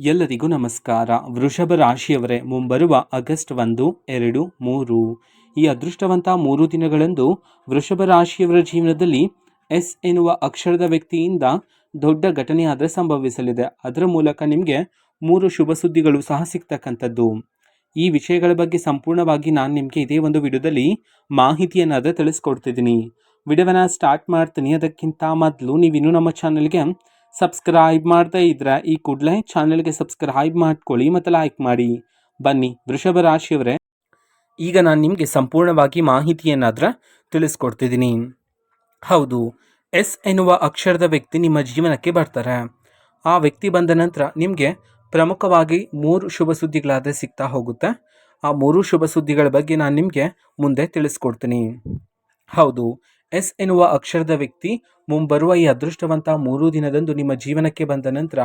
ಎಲ್ಲರಿಗೂ ನಮಸ್ಕಾರ. ವೃಷಭ ರಾಶಿಯವರೇ, ಮುಂಬರುವ ಆಗಸ್ಟ್ 1, 2, 3 ಈ ಅದೃಷ್ಟವಂತ 3 ದಿನಗಳಂದು ವೃಷಭ ರಾಶಿಯವರ ಜೀವನದಲ್ಲಿ ಎಸ್ ಎನ್ನುವ ಅಕ್ಷರದ ವ್ಯಕ್ತಿಯಿಂದ ದೊಡ್ಡ ಘಟನೆ ಆದರೆ ಸಂಭವಿಸಲಿದೆ. ಅದರ ಮೂಲಕ ನಿಮಗೆ 3 ಶುಭ ಸುದ್ದಿಗಳು ಸಹ ಸಿಗ್ತಕ್ಕಂಥದ್ದು. ಈ ವಿಷಯಗಳ ಬಗ್ಗೆ ಸಂಪೂರ್ಣವಾಗಿ ನಾನು ನಿಮಗೆ ಇದೇ ಒಂದು ವಿಡಿಯೋದಲ್ಲಿ ಮಾಹಿತಿಯನ್ನಾದರೆ ತಿಳಿಸ್ಕೊಡ್ತಿದ್ದೀನಿ. ವಿಡಿಯೋವನ್ನು ಸ್ಟಾರ್ಟ್ ಮಾಡ್ತೀನಿ. ಅದಕ್ಕಿಂತ ಮೊದಲು ನೀವಿನ್ನೂ ನಮ್ಮ ಚಾನಲ್ಗೆ ಸಬ್ಸ್ಕ್ರೈಬ್ ಮಾಡ್ತಾ ಇದ್ರೆ ಈ ಕೂಡಲೇ ಚಾನೆಲ್ಗೆ ಸಬ್ಸ್ಕ್ರೈಬ್ ಮಾಡ್ಕೊಳ್ಳಿ ಮತ್ತು ಲೈಕ್ ಮಾಡಿ. ಬನ್ನಿ ವೃಷಭ ರಾಶಿಯವರೇ, ಈಗ ನಾನು ನಿಮಗೆ ಸಂಪೂರ್ಣವಾಗಿ ಮಾಹಿತಿಯನ್ನಾದ್ರೆ ತಿಳಿಸ್ಕೊಡ್ತಿದ್ದೀನಿ. ಹೌದು, ಎಸ್ ಎನ್ನುವ ಅಕ್ಷರದ ವ್ಯಕ್ತಿ ನಿಮ್ಮ ಜೀವನಕ್ಕೆ ಬರ್ತಾರೆ. ಆ ವ್ಯಕ್ತಿ ಬಂದ ನಂತರ ನಿಮಗೆ ಪ್ರಮುಖವಾಗಿ 3 ಶುಭ ಸುದ್ದಿಗಳಾದರೆ ಸಿಗ್ತಾ ಹೋಗುತ್ತೆ. ಆ 3 ಶುಭ ಸುದ್ದಿಗಳ ಬಗ್ಗೆ ನಾನು ನಿಮಗೆ ಮುಂದೆ ತಿಳಿಸ್ಕೊಡ್ತೀನಿ. ಹೌದು, ಎಸ್ ಎನ್ನುವ ಅಕ್ಷರದ ವ್ಯಕ್ತಿ ಮುಂಬರುವ ಈ ಅದೃಷ್ಟವಂತ 3 ದಿನದಂದು ನಿಮ್ಮ ಜೀವನಕ್ಕೆ ಬಂದ ನಂತರ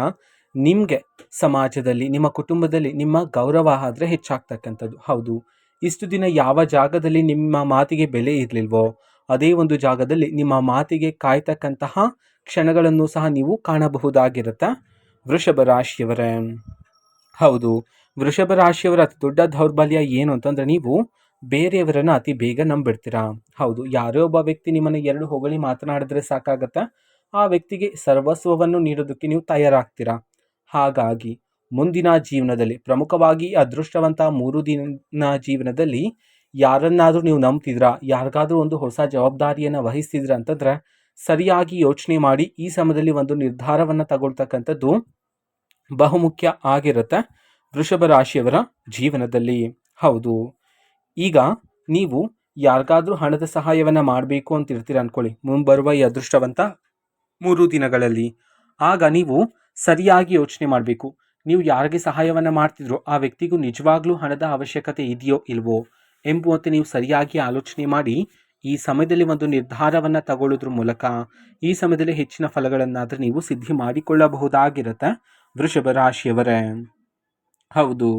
ನಿಮಗೆ ಸಮಾಜದಲ್ಲಿ, ನಿಮ್ಮ ಕುಟುಂಬದಲ್ಲಿ ನಿಮ್ಮ ಗೌರವ ಆದರೆ ಹೆಚ್ಚಾಗ್ತಕ್ಕಂಥದ್ದು. ಹೌದು, ಇಷ್ಟು ದಿನ ಯಾವ ಜಾಗದಲ್ಲಿ ನಿಮ್ಮ ಮಾತಿಗೆ ಬೆಲೆ ಇರಲಿಲ್ವೋ ಅದೇ ಒಂದು ಜಾಗದಲ್ಲಿ ನಿಮ್ಮ ಮಾತಿಗೆ ಕಾಯ್ತಕ್ಕಂತಹ ಕ್ಷಣಗಳನ್ನು ಸಹ ನೀವು ಕಾಣಬಹುದಾಗಿರುತ್ತೆ ವೃಷಭ ರಾಶಿಯವರೇ. ಹೌದು, ವೃಷಭ ರಾಶಿಯವರ ಅತಿ ದೊಡ್ಡ ದೌರ್ಬಲ್ಯ ಏನು ಅಂತಂದರೆ ನೀವು ಬೇರೆಯವರನ್ನು ಅತಿ ಬೇಗ ನಂಬಿಡ್ತೀರಾ. ಹೌದು, ಯಾರೋ ಒಬ್ಬ ವ್ಯಕ್ತಿ ನಿಮ್ಮನ್ನು 2 ಹೊಗಳಿ ಮಾತನಾಡಿದ್ರೆ ಸಾಕಾಗತ್ತಾ, ಆ ವ್ಯಕ್ತಿಗೆ ಸರ್ವಸ್ವವನ್ನು ನೀಡೋದಕ್ಕೆ ನೀವು ತಯಾರಾಗ್ತೀರಾ. ಹಾಗಾಗಿ ಮುಂದಿನ ಜೀವನದಲ್ಲಿ, ಪ್ರಮುಖವಾಗಿ ಅದೃಷ್ಟವಂತ 3 ದಿನ ಜೀವನದಲ್ಲಿ ಯಾರನ್ನಾದರೂ ನೀವು ನಂಬ್ತಿದ್ರಾ, ಯಾರಿಗಾದ್ರೂ ಒಂದು ಹೊಸ ಜವಾಬ್ದಾರಿಯನ್ನು ವಹಿಸ್ತಿದ್ರ ಅಂತಂದ್ರೆ ಸರಿಯಾಗಿ ಯೋಚನೆ ಮಾಡಿ ಈ ಸಮಯದಲ್ಲಿ ಒಂದು ನಿರ್ಧಾರವನ್ನು ತಗೊಳ್ತಕ್ಕಂಥದ್ದು ಬಹುಮುಖ್ಯ ಆಗಿರುತ್ತೆ ವೃಷಭ ರಾಶಿಯವರ ಜೀವನದಲ್ಲಿ. ಹೌದು, ಈಗ ನೀವು ಯಾರಿಗಾದ್ರೂ ಹಣದ ಸಹಾಯವನ್ನು ಮಾಡಬೇಕು ಅಂತ ಇರ್ತೀರ ಅಂದ್ಕೊಳ್ಳಿ ಮುಂಬರುವ ಈ ಅದೃಷ್ಟವಂತ 3 ದಿನಗಳಲ್ಲಿ. ಆಗ ನೀವು ಸರಿಯಾಗಿ ಯೋಚನೆ ಮಾಡಬೇಕು. ನೀವು ಯಾರಿಗೆ ಸಹಾಯವನ್ನು ಮಾಡ್ತಿದ್ರೋ ಆ ವ್ಯಕ್ತಿಗೂ ನಿಜವಾಗ್ಲೂ ಹಣದ ಅವಶ್ಯಕತೆ ಇದೆಯೋ ಇಲ್ವೋ ಎಂಬುವಂತೆ ನೀವು ಸರಿಯಾಗಿ ಆಲೋಚನೆ ಮಾಡಿ ಈ ಸಮಯದಲ್ಲಿ ಒಂದು ನಿರ್ಧಾರವನ್ನು ತಗೊಳ್ಳೋದ್ರ ಮೂಲಕ ಈ ಸಮಯದಲ್ಲಿ ಹೆಚ್ಚಿನ ಫಲಗಳನ್ನಾದರೂ ನೀವು ಸಿದ್ಧಿ ಮಾಡಿಕೊಳ್ಳಬಹುದಾಗಿರುತ್ತೆ ವೃಷಭ ರಾಶಿಯವರೇ. ಹೌದು,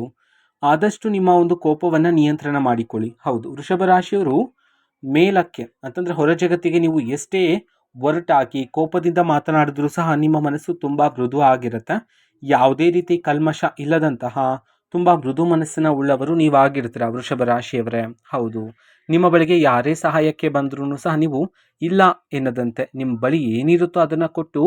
ಆದಷ್ಟು ನಿಮ್ಮ ಒಂದು ಕೋಪವನ್ನು ನಿಯಂತ್ರಣ ಮಾಡಿಕೊಳ್ಳಿ. ಹೌದು, ವೃಷಭ ರಾಶಿಯವರು ಮೇಲಕ್ಕೆ ಅಂತಂದರೆ ಹೊರ ಜಗತ್ತಿಗೆ ನೀವು ಎಷ್ಟೇ ಒರಟಾಗಿ ಕೋಪದಿಂದ ಮಾತನಾಡಿದ್ರೂ ಸಹ ನಿಮ್ಮ ಮನಸ್ಸು ತುಂಬ ಮೃದು ಆಗಿರುತ್ತೆ. ಯಾವುದೇ ರೀತಿ ಕಲ್ಮಶ ಇಲ್ಲದಂತಹ ತುಂಬ ಮೃದು ಮನಸ್ಸಿನ ಉಳ್ಳವರು ನೀವಾಗಿರ್ತೀರ ವೃಷಭ ರಾಶಿಯವರೇ. ಹೌದು, ನಿಮ್ಮ ಬಳಿಗೆ ಯಾರೇ ಸಹಾಯಕ್ಕೆ ಬಂದ್ರೂ ಸಹ ನೀವು ಇಲ್ಲ ಎನ್ನದಂತೆ ನಿಮ್ಮ ಬಳಿ ಏನಿರುತ್ತೋ ಅದನ್ನು ಕೊಟ್ಟು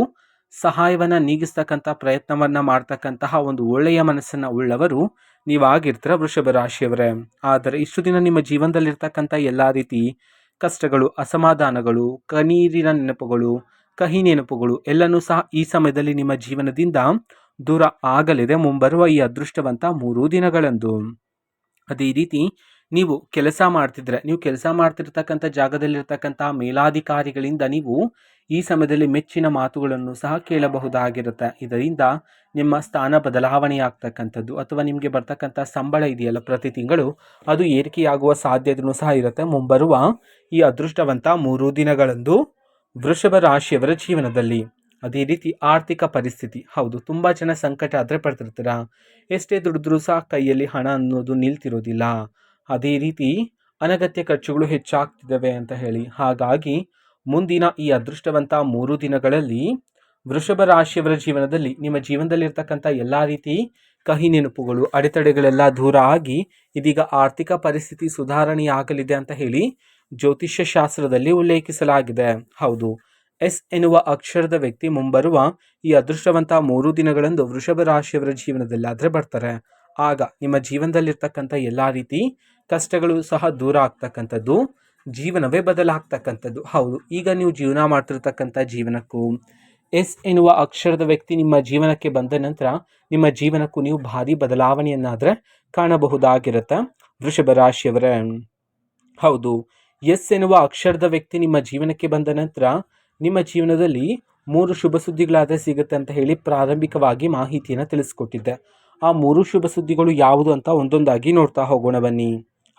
ಸಹಾಯವನ್ನು ನೀಗಿಸ್ತಕ್ಕಂಥ ಪ್ರಯತ್ನವನ್ನು ಮಾಡ್ತಕ್ಕಂತಹ ಒಂದು ಒಳ್ಳೆಯ ಮನಸ್ಸನ್ನು ಉಳ್ಳವರು ನೀವಾಗಿರ್ತೀರ ವೃಷಭ ರಾಶಿಯವರೇ. ಆದರೆ ಇಷ್ಟು ದಿನ ನಿಮ್ಮ ಜೀವನದಲ್ಲಿರ್ತಕ್ಕಂಥ ಎಲ್ಲ ರೀತಿ ಕಷ್ಟಗಳು, ಅಸಮಾಧಾನಗಳು, ಕಣ್ಣೀರಿನ ನೆನಪುಗಳು, ಕಹಿ ನೆನಪುಗಳು ಎಲ್ಲನೂ ಸಹ ಈ ಸಮಯದಲ್ಲಿ ನಿಮ್ಮ ಜೀವನದಿಂದ ದೂರ ಆಗಲಿದೆ ಮುಂಬರುವ ಈ ಅದೃಷ್ಟವಂತ 3 ದಿನಗಳಂದು. ಅದೇ ರೀತಿ ನೀವು ಕೆಲಸ ಮಾಡ್ತಿದ್ರೆ, ನೀವು ಕೆಲಸ ಮಾಡ್ತಿರ್ತಕ್ಕಂಥ ಜಾಗದಲ್ಲಿರ್ತಕ್ಕಂಥ ಮೇಲಾಧಿಕಾರಿಗಳಿಂದ ನೀವು ಈ ಸಮಯದಲ್ಲಿ ಮೆಚ್ಚಿನ ಮಾತುಗಳನ್ನು ಸಹ ಕೇಳಬಹುದಾಗಿರುತ್ತೆ. ಇದರಿಂದ ನಿಮ್ಮ ಸ್ಥಾನ ಬದಲಾವಣೆ ಆಗ್ತಕ್ಕಂಥದ್ದು ಅಥವಾ ನಿಮಗೆ ಬರ್ತಕ್ಕಂಥ ಸಂಬಳ ಇದೆಯಲ್ಲ ಪ್ರತಿ ತಿಂಗಳು, ಅದು ಏರಿಕೆಯಾಗುವ ಸಾಧ್ಯತೆಯೂ ಸಹ ಇರುತ್ತೆ ಮುಂಬರುವ ಈ ಅದೃಷ್ಟವಂತ 3 ದಿನಗಳಂದು ವೃಷಭ ರಾಶಿಯವರ ಜೀವನದಲ್ಲಿ. ಅದೇ ರೀತಿ ಆರ್ಥಿಕ ಪರಿಸ್ಥಿತಿ, ಹೌದು, ತುಂಬ ಜನ ಸಂಕಟ ಆದರೆ ಪಡ್ತಿರ್ತೀರ. ಎಷ್ಟೇ ದುಡಿದ್ರೂ ಸಹ ಕೈಯಲ್ಲಿ ಹಣ ಅನ್ನೋದು ನಿಲ್ತಿರೋದಿಲ್ಲ. ಅದೇ ರೀತಿ ಅನಗತ್ಯ ಖರ್ಚುಗಳು ಹೆಚ್ಚಾಗ್ತಿದ್ದಾವೆ ಅಂತ ಹೇಳಿ. ಹಾಗಾಗಿ ಮುಂದಿನ ಈ ಅದೃಷ್ಟವಂತ 3 ದಿನಗಳಲ್ಲಿ ವೃಷಭ ರಾಶಿಯವರ ಜೀವನದಲ್ಲಿ ನಿಮ್ಮ ಜೀವನದಲ್ಲಿರ್ತಕ್ಕಂಥ ಎಲ್ಲ ರೀತಿ ಕಹಿ ನೆನಪುಗಳು, ಅಡೆತಡೆಗಳೆಲ್ಲ ದೂರ ಆಗಿ ಇದೀಗ ಆರ್ಥಿಕ ಪರಿಸ್ಥಿತಿ ಸುಧಾರಣೆಯಾಗಲಿದೆ ಅಂತ ಹೇಳಿ ಜ್ಯೋತಿಷ್ಯ ಶಾಸ್ತ್ರದಲ್ಲಿ ಉಲ್ಲೇಖಿಸಲಾಗಿದೆ. ಹೌದು, ಎಸ್ ಎನ್ನುವ ಅಕ್ಷರದ ವ್ಯಕ್ತಿ ಮುಂಬರುವ ಈ ಅದೃಷ್ಟವಂತ 3 ದಿನಗಳಂದು ವೃಷಭ ರಾಶಿಯವರ ಜೀವನದಲ್ಲಿ ಆದರೆ ಬರ್ತಾರೆ. ಆಗ ನಿಮ್ಮ ಜೀವನದಲ್ಲಿರ್ತಕ್ಕಂಥ ಎಲ್ಲ ರೀತಿ ಕಷ್ಟಗಳು ಸಹ ದೂರ ಆಗ್ತಕ್ಕಂಥದ್ದು, ಜೀವನವೇ ಬದಲಾಗ್ತಕ್ಕಂಥದ್ದು. ಹೌದು, ಈಗ ನೀವು ಜೀವನ ಮಾಡ್ತಿರ್ತಕ್ಕಂಥ ಜೀವನಕ್ಕೂ ಎಸ್ ಎನ್ನುವ ಅಕ್ಷರದ ವ್ಯಕ್ತಿ ನಿಮ್ಮ ಜೀವನಕ್ಕೆ ಬಂದ ನಂತರ ನಿಮ್ಮ ಜೀವನಕ್ಕೂ ನೀವು ಭಾರಿ ಬದಲಾವಣೆಯನ್ನಾದರೆ ಕಾಣಬಹುದಾಗಿರುತ್ತೆ ವೃಷಭ ರಾಶಿಯವರೇ. ಹೌದು, ಎಸ್ ಎನ್ನುವ ಅಕ್ಷರದ ವ್ಯಕ್ತಿ ನಿಮ್ಮ ಜೀವನಕ್ಕೆ ಬಂದ ನಂತರ ನಿಮ್ಮ ಜೀವನದಲ್ಲಿ 3 ಶುಭ ಸುದ್ದಿಗಳಾದರೆ ಸಿಗುತ್ತೆ ಅಂತ ಹೇಳಿ ಪ್ರಾರಂಭಿಕವಾಗಿ ಮಾಹಿತಿಯನ್ನು ತಿಳಿಸ್ಕೊಟ್ಟಿದ್ದೆ. ಆ 3 ಶುಭ ಸುದ್ದಿಗಳು ಯಾವುದು ಅಂತ ಒಂದೊಂದಾಗಿ ನೋಡ್ತಾ ಹೋಗೋಣ ಬನ್ನಿ.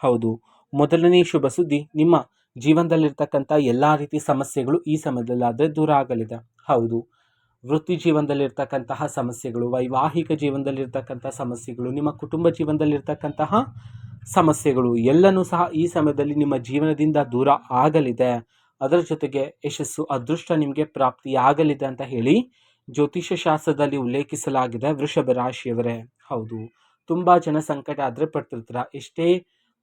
ಹೌದು, ಮೊದಲನೇ ಶುಭ ಸುದ್ದಿ, ನಿಮ್ಮ ಜೀವನದಲ್ಲಿರ್ತಕ್ಕಂಥ ಎಲ್ಲ ರೀತಿ ಸಮಸ್ಯೆಗಳು ಈ ಸಮಯದಲ್ಲಾದರೆ ದೂರ ಆಗಲಿದೆ. ಹೌದು, ವೃತ್ತಿ ಜೀವನದಲ್ಲಿರ್ತಕ್ಕಂತಹ ಸಮಸ್ಯೆಗಳು, ವೈವಾಹಿಕ ಜೀವನದಲ್ಲಿರ್ತಕ್ಕಂಥ ಸಮಸ್ಯೆಗಳು, ನಿಮ್ಮ ಕುಟುಂಬ ಜೀವನದಲ್ಲಿರ್ತಕ್ಕಂತಹ ಸಮಸ್ಯೆಗಳು ಎಲ್ಲನೂ ಸಹ ಈ ಸಮಯದಲ್ಲಿ ನಿಮ್ಮ ಜೀವನದಿಂದ ದೂರ ಆಗಲಿದೆ. ಅದರ ಜೊತೆಗೆ ಯಶಸ್ಸು, ಅದೃಷ್ಟ ನಿಮಗೆ ಪ್ರಾಪ್ತಿಯಾಗಲಿದೆ ಅಂತ ಹೇಳಿ ಜ್ಯೋತಿಷ್ಯ ಶಾಸ್ತ್ರದಲ್ಲಿ ಉಲ್ಲೇಖಿಸಲಾಗಿದೆ ವೃಷಭ ರಾಶಿಯವರೇ. ಹೌದು, ತುಂಬ ಜನ ಸಂಕಟ ಆದರೆ ಪಡ್ತಿರ್ತೀರ. ಎಷ್ಟೇ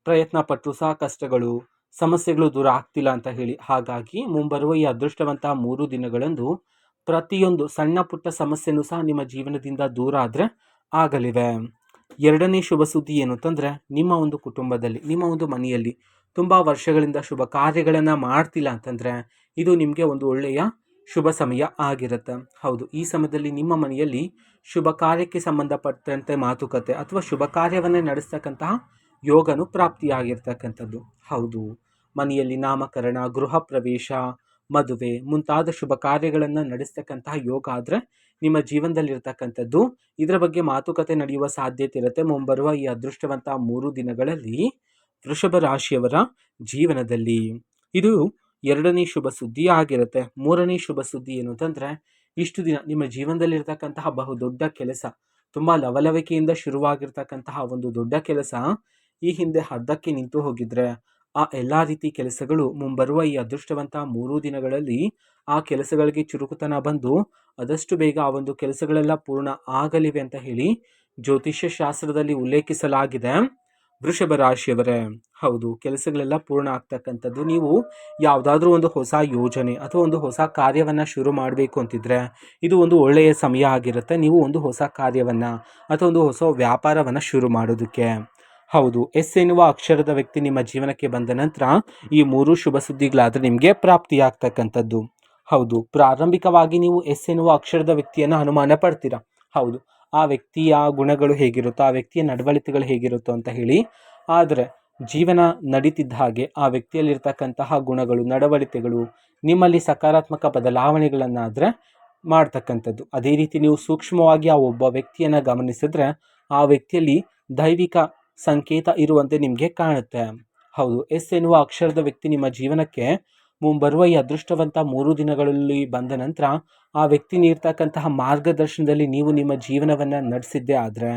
ಪ್ರಯತ್ನ ಪಟ್ಟರು ಸಹ ಕಷ್ಟಗಳು, ಸಮಸ್ಯೆಗಳು ದೂರ ಆಗ್ತಿಲ್ಲ ಅಂತ ಹೇಳಿ. ಹಾಗಾಗಿ ಮುಂಬರುವ ಈ ಅದೃಷ್ಟವಂತ 3 ದಿನಗಳಂದು ಪ್ರತಿಯೊಂದು ಸಣ್ಣ ಪುಟ್ಟ ಸಮಸ್ಯೆನೂ ಸಹ ನಿಮ್ಮ ಜೀವನದಿಂದ ದೂರ ಆದರೆ ಆಗಲಿವೆ. ಎರಡನೇ ಶುಭ ಸುದ್ದಿ ಏನು ಅಂತಂದರೆ, ನಿಮ್ಮ ಒಂದು ಕುಟುಂಬದಲ್ಲಿ, ನಿಮ್ಮ ಒಂದು ಮನೆಯಲ್ಲಿ ತುಂಬ ವರ್ಷಗಳಿಂದ ಶುಭ ಕಾರ್ಯಗಳನ್ನು ಮಾಡ್ತಿಲ್ಲ ಅಂತಂದರೆ ಇದು ನಿಮಗೆ ಒಂದು ಒಳ್ಳೆಯ ಶುಭ ಸಮಯ ಆಗಿರುತ್ತೆ. ಹೌದು, ಈ ಸಮಯದಲ್ಲಿ ನಿಮ್ಮ ಮನೆಯಲ್ಲಿ ಶುಭ ಕಾರ್ಯಕ್ಕೆ ಸಂಬಂಧಪಟ್ಟಂತೆ ಮಾತುಕತೆ ಅಥವಾ ಶುಭ ಕಾರ್ಯವನ್ನೇ ನಡೆಸ್ತಕ್ಕಂತಹ ಯೋಗನು ಪ್ರಾಪ್ತಿಯಾಗಿರ್ತಕ್ಕಂಥದ್ದು. ಹೌದು, ಮನೆಯಲ್ಲಿ ನಾಮಕರಣ, ಗೃಹ ಪ್ರವೇಶ, ಮದುವೆ ಮುಂತಾದ ಶುಭ ಕಾರ್ಯಗಳನ್ನು ನಡೆಸ್ತಕ್ಕಂತಹ ಯೋಗ ಆದರೆ ನಿಮ್ಮ ಜೀವನದಲ್ಲಿರ್ತಕ್ಕಂಥದ್ದು. ಇದರ ಬಗ್ಗೆ ಮಾತುಕತೆ ನಡೆಯುವ ಸಾಧ್ಯತೆ ಇರುತ್ತೆ ಮುಂಬರುವ ಈ ಅದೃಷ್ಟವಂತ 3 ದಿನಗಳಲ್ಲಿ ವೃಷಭ ರಾಶಿಯವರ ಜೀವನದಲ್ಲಿ. ಇದು ಎರಡನೇ ಶುಭ ಸುದ್ದಿ ಆಗಿರುತ್ತೆ. ಮೂರನೇ ಶುಭ ಸುದ್ದಿ ಏನು ಅಂತಂದರೆ, ಇಷ್ಟು ದಿನ ನಿಮ್ಮ ಜೀವನದಲ್ಲಿರ್ತಕ್ಕಂತಹ ಬಹುದೊಡ್ಡ ಕೆಲಸ, ತುಂಬ ಲವಲವಿಕೆಯಿಂದ ಶುರುವಾಗಿರ್ತಕ್ಕಂತಹ ಒಂದು ದೊಡ್ಡ ಕೆಲಸ ಈ ಹಿಂದೆ ಅರ್ಧಕ್ಕೆ ನಿಂತು ಹೋಗಿದ್ರೆ ಆ ಎಲ್ಲ ರೀತಿ ಕೆಲಸಗಳು ಮುಂಬರುವ ಈ ಅದೃಷ್ಟವಂತ 3 ದಿನಗಳಲ್ಲಿ ಆ ಕೆಲಸಗಳಿಗೆ ಚುರುಕುತನ ಬಂದು ಆದಷ್ಟು ಬೇಗ ಆ ಒಂದು ಕೆಲಸಗಳೆಲ್ಲ ಪೂರ್ಣ ಆಗಲಿವೆ ಅಂತ ಹೇಳಿ ಜ್ಯೋತಿಷ್ಯ ಶಾಸ್ತ್ರದಲ್ಲಿ ಉಲ್ಲೇಖಿಸಲಾಗಿದೆ ವೃಷಭ ರಾಶಿಯವರೇ. ಹೌದು, ಕೆಲಸಗಳೆಲ್ಲ ಪೂರ್ಣ ಆಗ್ತಕ್ಕಂಥದ್ದು. ನೀವು ಯಾವುದಾದ್ರೂ ಒಂದು ಹೊಸ ಯೋಜನೆ ಅಥವಾ ಒಂದು ಹೊಸ ಕಾರ್ಯವನ್ನು ಶುರು ಮಾಡಬೇಕು ಅಂತಿದ್ರೆ ಇದು ಒಂದು ಒಳ್ಳೆಯ ಸಮಯ ಆಗಿರುತ್ತೆ. ನೀವು ಒಂದು ಹೊಸ ಕಾರ್ಯವನ್ನು ಅಥವಾ ಒಂದು ಹೊಸ ವ್ಯಾಪಾರವನ್ನು ಶುರು ಮಾಡೋದಕ್ಕೆ. ಹೌದು, ಎಸ್ ಎನ್ನುವ ಅಕ್ಷರದ ವ್ಯಕ್ತಿ ನಿಮ್ಮ ಜೀವನಕ್ಕೆ ಬಂದ ನಂತರ ಈ 3 ಶುಭ ಸುದ್ದಿಗಳಾದರೆ ನಿಮಗೆ ಪ್ರಾಪ್ತಿಯಾಗ್ತಕ್ಕಂಥದ್ದು. ಹೌದು, ಪ್ರಾರಂಭಿಕವಾಗಿ ನೀವು ಎಸ್ ಎನ್ನುವ ಅಕ್ಷರದ ವ್ಯಕ್ತಿಯನ್ನು ಅನುಮಾನ ಪಡ್ತೀರಾ. ಹೌದು, ಆ ವ್ಯಕ್ತಿಯ ಗುಣಗಳು ಹೇಗಿರುತ್ತೋ, ಆ ವ್ಯಕ್ತಿಯ ನಡವಳಿಕೆಗಳು ಹೇಗಿರುತ್ತೋ ಅಂತ ಹೇಳಿ. ಆದರೆ ಜೀವನ ನಡೀತಿದ್ದ ಹಾಗೆ ಆ ವ್ಯಕ್ತಿಯಲ್ಲಿರ್ತಕ್ಕಂತಹ ಗುಣಗಳು, ನಡವಳಿಕೆಗಳು ನಿಮ್ಮಲ್ಲಿ ಸಕಾರಾತ್ಮಕ ಬದಲಾವಣೆಗಳನ್ನಾದರೆ ಮಾಡ್ತಕ್ಕಂಥದ್ದು. ಅದೇ ರೀತಿ ನೀವು ಸೂಕ್ಷ್ಮವಾಗಿ ಆ ಒಬ್ಬ ವ್ಯಕ್ತಿಯನ್ನು ಗಮನಿಸಿದ್ರೆ ಆ ವ್ಯಕ್ತಿಯಲ್ಲಿ ದೈವಿಕ ಸಂಕೇತ ಇರುವಂತೆ ನಿಮಗೆ ಕಾಣುತ್ತೆ. ಹೌದು, ಎಸ್ ಎನ್ನುವ ಅಕ್ಷರದ ವ್ಯಕ್ತಿ ನಿಮ್ಮ ಜೀವನಕ್ಕೆ ಮುಂಬರುವ ಈ ಅದೃಷ್ಟವಂತ 3 ದಿನಗಳಲ್ಲಿ ಬಂದ ನಂತರ ಆ ವ್ಯಕ್ತಿ ನೀಡ್ತಕ್ಕಂತಹ ಮಾರ್ಗದರ್ಶನದಲ್ಲಿ ನೀವು ನಿಮ್ಮ ಜೀವನವನ್ನು ನಡೆಸಿದ್ದೇ ಆದರೆ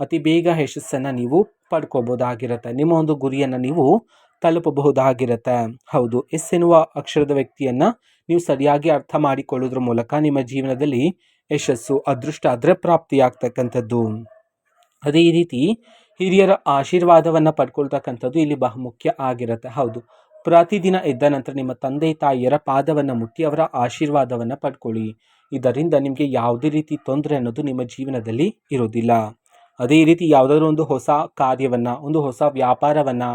ಅತಿ ಬೇಗ ಯಶಸ್ಸನ್ನು ನೀವು ಪಡ್ಕೋಬಹುದಾಗಿರುತ್ತೆ. ನಿಮ್ಮ ಒಂದು ಗುರಿಯನ್ನು ನೀವು ತಲುಪಬಹುದಾಗಿರುತ್ತೆ. ಹೌದು, ಎಸ್ ಎನ್ನುವ ಅಕ್ಷರದ ವ್ಯಕ್ತಿಯನ್ನು ನೀವು ಸರಿಯಾಗಿ ಅರ್ಥ ಮಾಡಿಕೊಳ್ಳೋದ್ರ ಮೂಲಕ ನಿಮ್ಮ ಜೀವನದಲ್ಲಿ ಯಶಸ್ಸು, ಅದೃಷ್ಟ ಆದರೆ ಪ್ರಾಪ್ತಿಯಾಗ್ತಕ್ಕಂಥದ್ದು. ಅದೇ ರೀತಿ ಹಿರಿಯರ ಆಶೀರ್ವಾದವನ್ನು ಪಡ್ಕೊಳ್ತಕ್ಕಂಥದ್ದು ಇಲ್ಲಿ ಬಹುಮುಖ್ಯ ಆಗಿರುತ್ತೆ. ಹೌದು, ಪ್ರತಿದಿನ ಎದ್ದ ನಂತರ ನಿಮ್ಮ ತಂದೆ ತಾಯಿಯರ ಪಾದವನ್ನು ಮುಟ್ಟಿ ಅವರ ಆಶೀರ್ವಾದವನ್ನು ಪಡ್ಕೊಳ್ಳಿ. ಇದರಿಂದ ನಿಮಗೆ ಯಾವುದೇ ರೀತಿ ತೊಂದರೆ ಅನ್ನೋದು ನಿಮ್ಮ ಜೀವನದಲ್ಲಿ ಇರೋದಿಲ್ಲ. ಅದೇ ರೀತಿ ಯಾವುದಾದ್ರೂ ಒಂದು ಹೊಸ ಕಾರ್ಯವನ್ನು, ಒಂದು ಹೊಸ ವ್ಯಾಪಾರವನ್ನು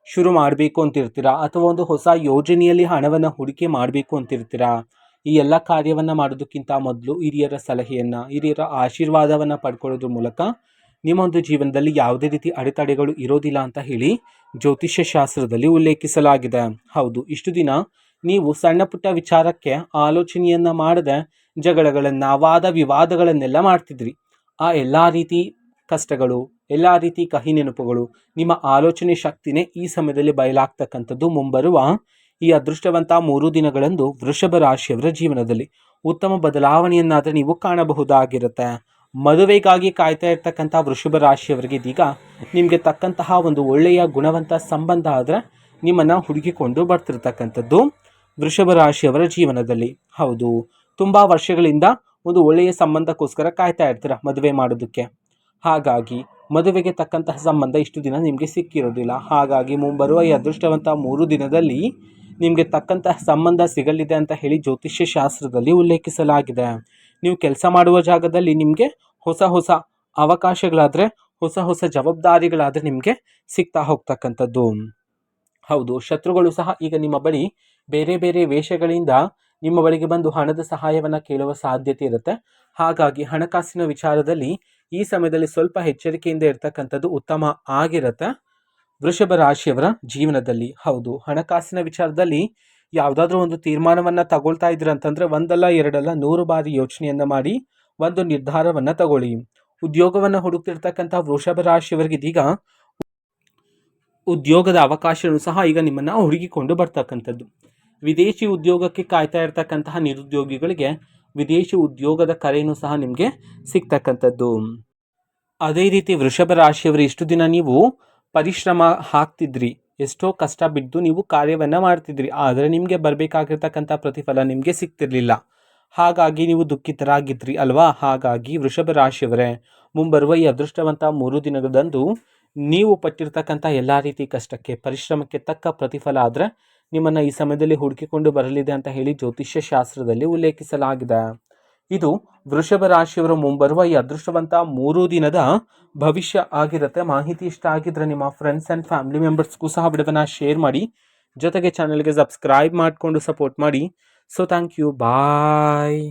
ಶುರು ಮಾಡಬೇಕು ಅಂತಿರ್ತೀರಾ ಅಥವಾ ಒಂದು ಹೊಸ ಯೋಜನೆಯಲ್ಲಿ ಹಣವನ್ನು ಹೂಡಿಕೆ ಮಾಡಬೇಕು ಅಂತಿರ್ತೀರಾ. ಈ ಎಲ್ಲ ಕಾರ್ಯವನ್ನು ಮಾಡೋದಕ್ಕಿಂತ ಮೊದಲು ಹಿರಿಯರ ಸಲಹೆಯನ್ನು, ಹಿರಿಯರ ಆಶೀರ್ವಾದವನ್ನು ಪಡ್ಕೊಳ್ಳೋದ್ರ ಮೂಲಕ ನಿಮ್ಮ ಒಂದು ಜೀವನದಲ್ಲಿ ಯಾವುದೇ ರೀತಿ ಅಡೆತಡೆಗಳು ಇರೋದಿಲ್ಲ ಅಂತ ಹೇಳಿ ಜ್ಯೋತಿಷ್ಯ ಶಾಸ್ತ್ರದಲ್ಲಿ ಉಲ್ಲೇಖಿಸಲಾಗಿದೆ. ಹೌದು, ಇಷ್ಟು ದಿನ ನೀವು ಸಣ್ಣ ಪುಟ್ಟ ವಿಚಾರಕ್ಕೆ ಆಲೋಚನೆಯನ್ನು ಮಾಡದೆ ಜಗಳಗಳನ್ನು, ವಾದ ವಿವಾದಗಳನ್ನೆಲ್ಲ ಮಾಡ್ತಿದ್ರಿ. ಆ ಎಲ್ಲ ರೀತಿ ಕಷ್ಟಗಳು, ಎಲ್ಲ ರೀತಿ ಕಹಿ ನೆನಪುಗಳು, ನಿಮ್ಮ ಆಲೋಚನೆ ಶಕ್ತಿನೇ ಈ ಸಮಯದಲ್ಲಿ ಬಯಲಾಗ್ತಕ್ಕಂಥದ್ದು. ಮುಂಬರುವ ಈ ಅದೃಷ್ಟವಂತ 3 ದಿನಗಳಂದು ವೃಷಭ ರಾಶಿಯವರ ಜೀವನದಲ್ಲಿ ಉತ್ತಮ ಬದಲಾವಣೆಯನ್ನಾದರೆ ನೀವು ಕಾಣಬಹುದಾಗಿರುತ್ತೆ. ಮದುವೆಗಾಗಿ ಕಾಯ್ತಾ ಇರ್ತಕ್ಕಂಥ ವೃಷಭ ರಾಶಿಯವರಿಗೆ ಇದೀಗ ನಿಮಗೆ ತಕ್ಕಂತಹ ಒಂದು ಒಳ್ಳೆಯ ಗುಣವಂತ ಸಂಬಂಧ ಆದರೆ ನಿಮ್ಮನ್ನು ಹುಡುಕಿಕೊಂಡು ಬರ್ತಿರ್ತಕ್ಕಂಥದ್ದು ವೃಷಭ ರಾಶಿಯವರ ಜೀವನದಲ್ಲಿ. ಹೌದು, ತುಂಬ ವರ್ಷಗಳಿಂದ ಒಂದು ಒಳ್ಳೆಯ ಸಂಬಂಧಕ್ಕೋಸ್ಕರ ಕಾಯ್ತಾ ಇರ್ತೀರ ಮದುವೆ ಮಾಡೋದಕ್ಕೆ. ಹಾಗಾಗಿ ಮದುವೆಗೆ ತಕ್ಕಂತಹ ಸಂಬಂಧ ಇಷ್ಟು ದಿನ ನಿಮಗೆ ಸಿಕ್ಕಿರೋದಿಲ್ಲ. ಹಾಗಾಗಿ ಮುಂಬರುವ ಈ ಅದೃಷ್ಟವಂತ 3 ದಿನದಲ್ಲಿ ನಿಮಗೆ ತಕ್ಕಂತಹ ಸಂಬಂಧ ಸಿಗಲಿದೆ ಅಂತ ಹೇಳಿ ಜ್ಯೋತಿಷ್ಯ ಶಾಸ್ತ್ರದಲ್ಲಿ ಉಲ್ಲೇಖಿಸಲಾಗಿದೆ. ನೀವು ಕೆಲಸ ಮಾಡುವ ಜಾಗದಲ್ಲಿ ನಿಮಗೆ ಹೊಸ ಹೊಸ ಅವಕಾಶಗಳಾದರೆ, ಹೊಸ ಹೊಸ ಜವಾಬ್ದಾರಿಗಳಾದರೆ ನಿಮಗೆ ಸಿಗ್ತಾ ಹೋಗ್ತಕ್ಕಂಥದ್ದು. ಹೌದು, ಶತ್ರುಗಳು ಸಹ ಈಗ ನಿಮ್ಮ ಬಳಿ ಬೇರೆ ಬೇರೆ ವೇಷಗಳಿಂದ ನಿಮ್ಮ ಬಳಿಗೆ ಬಂದು ಹಣದ ಸಹಾಯವನ್ನು ಕೇಳುವ ಸಾಧ್ಯತೆ ಇರುತ್ತೆ. ಹಾಗಾಗಿ ಹಣಕಾಸಿನ ವಿಚಾರದಲ್ಲಿ ಈ ಸಮಯದಲ್ಲಿ ಸ್ವಲ್ಪ ಎಚ್ಚರಿಕೆಯಿಂದ ಇರ್ತಕ್ಕಂಥದ್ದು ಉತ್ತಮ ಆಗಿರುತ್ತೆ ವೃಷಭ ರಾಶಿಯವರ ಜೀವನದಲ್ಲಿ. ಹೌದು, ಹಣಕಾಸಿನ ವಿಚಾರದಲ್ಲಿ ಯಾವುದಾದ್ರೂ ಒಂದು ತೀರ್ಮಾನವನ್ನು ತಗೊಳ್ತಾ ಇದ್ದೀರ ಅಂತಂದರೆ ಒಂದಲ್ಲ ಎರಡಲ್ಲ 100 ಬಾರಿ ಯೋಚನೆಯನ್ನು ಮಾಡಿ ಒಂದು ನಿರ್ಧಾರವನ್ನು ತಗೊಳ್ಳಿ. ಉದ್ಯೋಗವನ್ನು ಹುಡುಕ್ತಿರ್ತಕ್ಕಂಥ ವೃಷಭ ರಾಶಿಯವರಿಗೆ ಇದೀಗ ಉದ್ಯೋಗದ ಅವಕಾಶವೂ ಸಹ ಈಗ ನಿಮ್ಮನ್ನು ಹುಡುಕಿಕೊಂಡು ಬರ್ತಕ್ಕಂಥದ್ದು. ವಿದೇಶಿ ಉದ್ಯೋಗಕ್ಕೆ ಕಾಯ್ತಾ ಇರ್ತಕ್ಕಂತಹ ನಿರುದ್ಯೋಗಿಗಳಿಗೆ ವಿದೇಶಿ ಉದ್ಯೋಗದ ಕರೆಯೂ ಸಹ ನಿಮಗೆ ಸಿಗ್ತಕ್ಕಂಥದ್ದು. ಅದೇ ರೀತಿ ವೃಷಭ ರಾಶಿಯವರು ಇಷ್ಟು ದಿನ ನೀವು ಪರಿಶ್ರಮ ಹಾಕ್ತಿದ್ರಿ, ಎಷ್ಟೋ ಕಷ್ಟ ಬಿದ್ದು ನೀವು ಕಾರ್ಯವನ್ನು ಮಾಡ್ತಿದ್ರಿ, ಆದರೆ ನಿಮಗೆ ಬರಬೇಕಾಗಿರ್ತಕ್ಕಂಥ ಪ್ರತಿಫಲ ನಿಮಗೆ ಸಿಗ್ತಿರ್ಲಿಲ್ಲ. ಹಾಗಾಗಿ ನೀವು ದುಃಖಿತರಾಗಿದ್ರಿ ಅಲ್ವಾ? ಹಾಗಾಗಿ ವೃಷಭ ರಾಶಿಯವರೇ, ಮುಂಬರುವ ಈ ಅದೃಷ್ಟವಂತ 3 ದಿನದಂದು ನೀವು ಪಟ್ಟಿರ್ತಕ್ಕಂಥ ಎಲ್ಲ ರೀತಿ ಕಷ್ಟಕ್ಕೆ, ಪರಿಶ್ರಮಕ್ಕೆ ತಕ್ಕ ಪ್ರತಿಫಲ ಆದರೆ ನಿಮ್ಮನ್ನು ಈ ಸಮಯದಲ್ಲಿ ಹುಡುಕಿಕೊಂಡು ಬರಲಿದೆ ಅಂತ ಹೇಳಿ ಜ್ಯೋತಿಷ್ಯ ಶಾಸ್ತ್ರದಲ್ಲಿ ಉಲ್ಲೇಖಿಸಲಾಗಿದೆ. ಇದು ವೃಷಭ ರಾಶಿಯವರ ಮುಂಬರುವ ಈ ಅದೃಷ್ಟವಂತ 3 ದಿನದ ಭವಿಷ್ಯ ಆಗಿರುತ್ತೆ. ಮಾಹಿತಿ ಇಷ್ಟ ಆಗಿದ್ರೆ ನಿಮ್ಮ ಫ್ರೆಂಡ್ಸ್ ಆ್ಯಂಡ್ ಫ್ಯಾಮಿಲಿ ಮೆಂಬರ್ಸ್ಗೂ ಸಹ ವಿಡಿಯೋನ ಶೇರ್ ಮಾಡಿ, ಜೊತೆಗೆ ಚಾನಲ್ಗೆ ಸಬ್ಸ್ಕ್ರೈಬ್ ಮಾಡಿಕೊಂಡು ಸಪೋರ್ಟ್ ಮಾಡಿ. So thank you, bye.